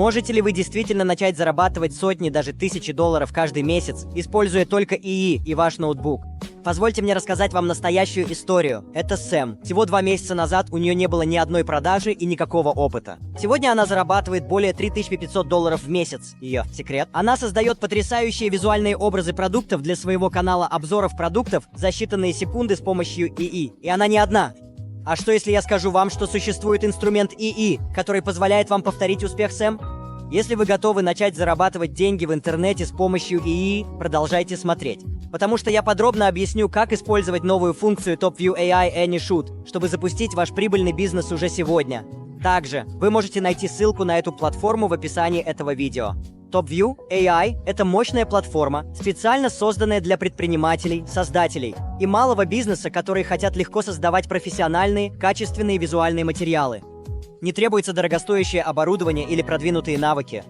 Можете ли вы действительно начать зарабатывать сотни, даже тысячи долларов каждый месяц, используя только ИИ и ваш ноутбук? Позвольте мне рассказать вам настоящую историю. Это Сэм. Всего 2 месяца назад у нее не было ни одной продажи и никакого опыта. Сегодня она зарабатывает более 3500 долларов в месяц. Ее секрет? Она создает потрясающие визуальные образы продуктов для своего канала обзоров продуктов за считанные секунды с помощью ИИ. И она не одна. А что если я скажу вам, что существует инструмент ИИ, который позволяет вам повторить успех Сэм? Если вы готовы начать зарабатывать деньги в интернете с помощью ИИ, продолжайте смотреть. Потому что я подробно объясню, как использовать новую функцию TopView AI AnyShoot, чтобы запустить ваш прибыльный бизнес уже сегодня. Также вы можете найти ссылку на эту платформу в описании этого видео. TopView AI – это мощная платформа, специально созданная для предпринимателей, создателей и малого бизнеса, которые хотят легко создавать профессиональные, качественные визуальные материалы. Не требуется дорогостоящее оборудование или продвинутые навыки.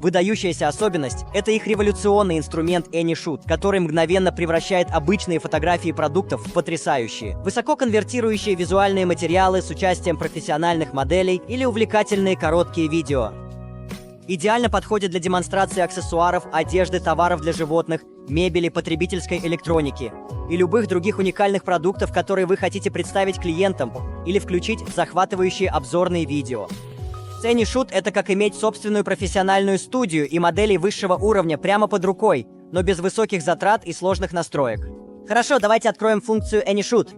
Выдающаяся особенность – это их революционный инструмент AnyShoot, который мгновенно превращает обычные фотографии продуктов в потрясающие, высоко конвертирующие визуальные материалы с участием профессиональных моделей или увлекательные короткие видео. Идеально подходит для демонстрации аксессуаров, одежды, товаров для животных, мебели, потребительской электроники и любых других уникальных продуктов, которые вы хотите представить клиентам или включить в захватывающие обзорные видео. AnyShoot – это как иметь собственную профессиональную студию и моделей высшего уровня прямо под рукой, но без высоких затрат и сложных настроек. Хорошо, давайте откроем функцию AnyShoot.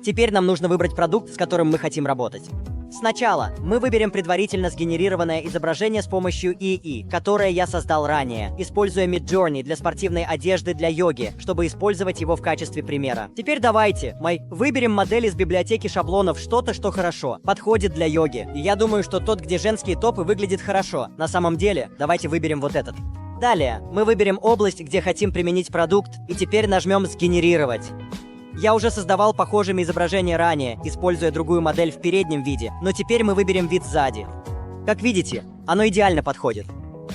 Теперь нам нужно выбрать продукт, с которым мы хотим работать. Сначала мы выберем предварительно сгенерированное изображение с помощью ИИ, которое я создал ранее, используя Midjourney для спортивной одежды для йоги, чтобы использовать его в качестве примера. Теперь давайте, выберем модель из библиотеки шаблонов, что-то, что хорошо, подходит для йоги. И я думаю, что тот, где женские топы, выглядит хорошо. На самом деле, давайте выберем вот этот. Далее, мы выберем область, где хотим применить продукт, и теперь нажмем «Сгенерировать». Я уже создавал похожими изображения ранее, используя другую модель в переднем виде, но теперь мы выберем вид сзади. Как видите, оно идеально подходит.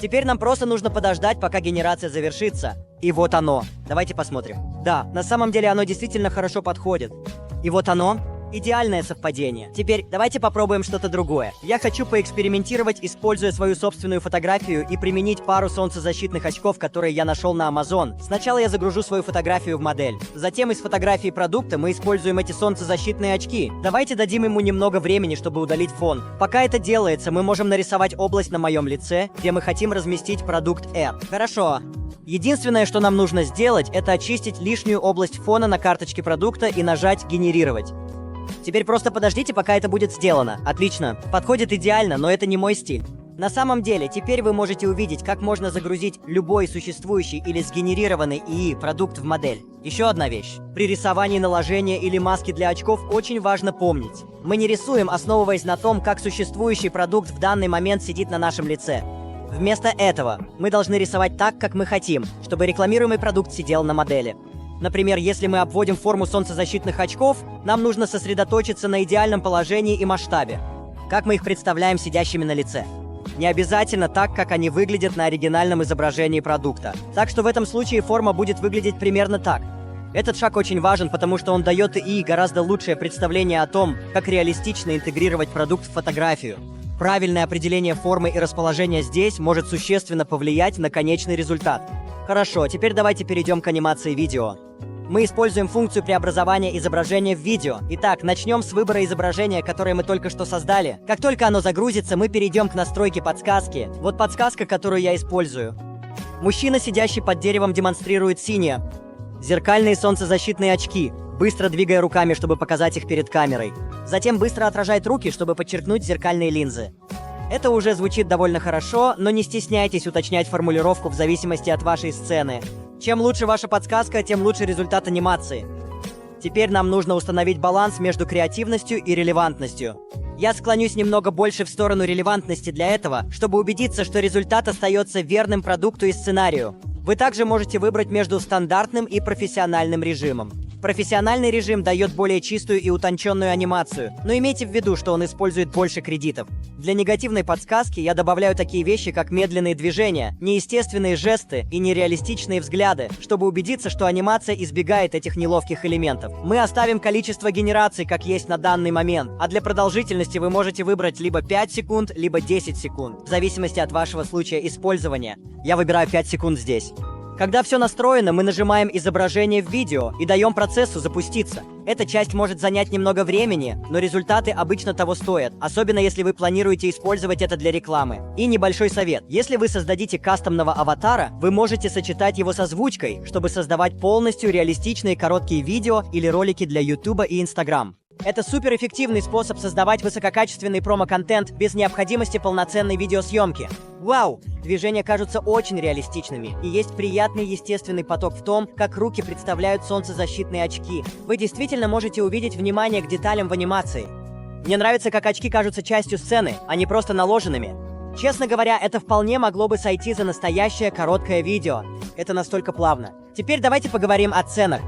Теперь нам просто нужно подождать, пока генерация завершится. И вот оно. Давайте посмотрим. Да, на самом деле оно действительно хорошо подходит. И вот оно. Идеальное совпадение. Теперь давайте попробуем что-то другое. Я хочу поэкспериментировать, используя свою собственную фотографию и применить пару солнцезащитных очков, которые я нашел на Amazon. Сначала я загружу свою фотографию в модель. Затем из фотографии продукта мы используем эти солнцезащитные очки. Давайте дадим ему немного времени, чтобы удалить фон. Пока это делается, мы можем нарисовать область на моем лице, где мы хотим разместить продукт R. Хорошо. Единственное, что нам нужно сделать, это очистить лишнюю область фона на карточке продукта и нажать «Генерировать». Теперь просто подождите, пока это будет сделано. Отлично. Подходит идеально, но это не мой стиль. На самом деле, теперь вы можете увидеть, как можно загрузить любой существующий или сгенерированный ИИ продукт в модель. Еще одна вещь. При рисовании наложения или маски для очков очень важно помнить. Мы не рисуем, основываясь на том, как существующий продукт в данный момент сидит на нашем лице. Вместо этого мы должны рисовать так, как мы хотим, чтобы рекламируемый продукт сидел на модели. Например, если мы обводим форму солнцезащитных очков, нам нужно сосредоточиться на идеальном положении и масштабе. Как мы их представляем сидящими на лице. Не обязательно так, как они выглядят на оригинальном изображении продукта. Так что в этом случае форма будет выглядеть примерно так. Этот шаг очень важен, потому что он дает ИИ гораздо лучшее представление о том, как реалистично интегрировать продукт в фотографию. Правильное определение формы и расположения здесь может существенно повлиять на конечный результат. Хорошо, теперь давайте перейдем к анимации видео. Мы используем функцию преобразования изображения в видео. Итак, начнем с выбора изображения, которое мы только что создали. Как только оно загрузится, мы перейдем к настройке подсказки. Вот подсказка, которую я использую. Мужчина, сидящий под деревом, демонстрирует синие. Зеркальные солнцезащитные очки, быстро двигая руками, чтобы показать их перед камерой. Затем быстро отражает руки, чтобы подчеркнуть зеркальные линзы. Это уже звучит довольно хорошо, но не стесняйтесь уточнять формулировку в зависимости от вашей сцены. Чем лучше ваша подсказка, тем лучше результат анимации. Теперь нам нужно установить баланс между креативностью и релевантностью. Я склонюсь немного больше в сторону релевантности для этого, чтобы убедиться, что результат остается верным продукту и сценарию. Вы также можете выбрать между стандартным и профессиональным режимом. Профессиональный режим дает более чистую и утонченную анимацию, но имейте в виду, что он использует больше кредитов. Для негативной подсказки я добавляю такие вещи, как медленные движения, неестественные жесты и нереалистичные взгляды, чтобы убедиться, что анимация избегает этих неловких элементов. Мы оставим количество генераций, как есть на данный момент, а для продолжительности вы можете выбрать либо 5 секунд, либо 10 секунд, в зависимости от вашего случая использования. Я выбираю 5 секунд здесь. Когда все настроено, мы нажимаем изображение в видео и даем процессу запуститься. Эта часть может занять немного времени, но результаты обычно того стоят, особенно если вы планируете использовать это для рекламы. И небольшой совет. Если вы создадите кастомного аватара, вы можете сочетать его с озвучкой, чтобы создавать полностью реалистичные короткие видео или ролики для YouTube и Instagram. Это суперэффективный способ создавать высококачественный промо-контент без необходимости полноценной видеосъемки. Вау! Движения кажутся очень реалистичными, и есть приятный естественный поток в том, как руки представляют солнцезащитные очки. Вы действительно можете увидеть внимание к деталям в анимации. Мне нравится, как очки кажутся частью сцены, а не просто наложенными. Честно говоря, это вполне могло бы сойти за настоящее короткое видео. Это настолько плавно. Теперь давайте поговорим о ценах.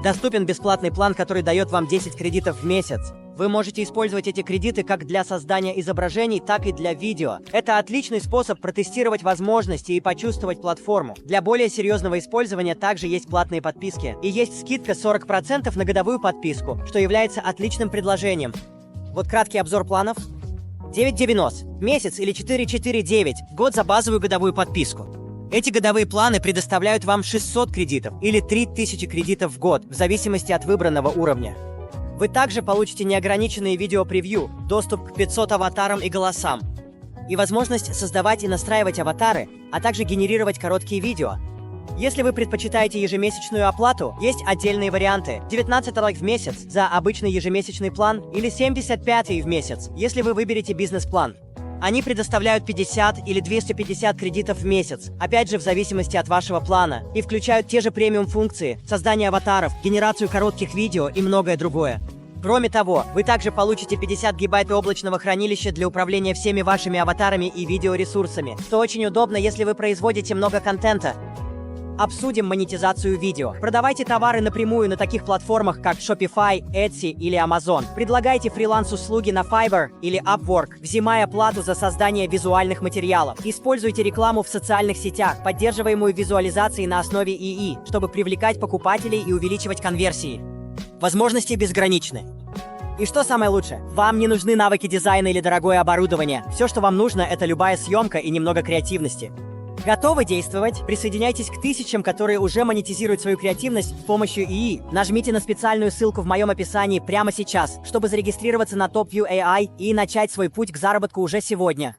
Доступен бесплатный план, который дает вам 10 кредитов в месяц. Вы можете использовать эти кредиты как для создания изображений, так и для видео. Это отличный способ протестировать возможности и почувствовать платформу. Для более серьезного использования также есть платные подписки. И есть скидка 40% на годовую подписку, что является отличным предложением. Вот краткий обзор планов. 9,90 в месяц или 4,49 в год за базовую годовую подписку. Эти годовые планы предоставляют вам 600 кредитов или 3000 кредитов в год, в зависимости от выбранного уровня. Вы также получите неограниченные видео-превью, доступ к 500 аватарам и голосам, и возможность создавать и настраивать аватары, а также генерировать короткие видео. Если вы предпочитаете ежемесячную оплату, есть отдельные варианты. $19 в месяц за обычный ежемесячный план или $75 в месяц, если вы выберете бизнес-план. Они предоставляют 50 или 250 кредитов в месяц, опять же в зависимости от вашего плана, и включают те же премиум-функции, создание аватаров, генерацию коротких видео и многое другое. Кроме того, вы также получите 50 гигабайт облачного хранилища для управления всеми вашими аватарами и видеоресурсами, что очень удобно, если вы производите много контента. Обсудим монетизацию видео. Продавайте товары напрямую на таких платформах, как Shopify, Etsy или Amazon. Предлагайте фриланс-услуги на Fiverr или Upwork, взимая плату за создание визуальных материалов. Используйте рекламу в социальных сетях, поддерживаемую визуализацией на основе ИИ, чтобы привлекать покупателей и увеличивать конверсии. Возможности безграничны. И что самое лучшее? Вам не нужны навыки дизайна или дорогое оборудование. Все, что вам нужно, это любая съемка и немного креативности. Готовы действовать? Присоединяйтесь к тысячам, которые уже монетизируют свою креативность с помощью ИИ. Нажмите на специальную ссылку в моем описании прямо сейчас, чтобы зарегистрироваться на TopView AI и начать свой путь к заработку уже сегодня.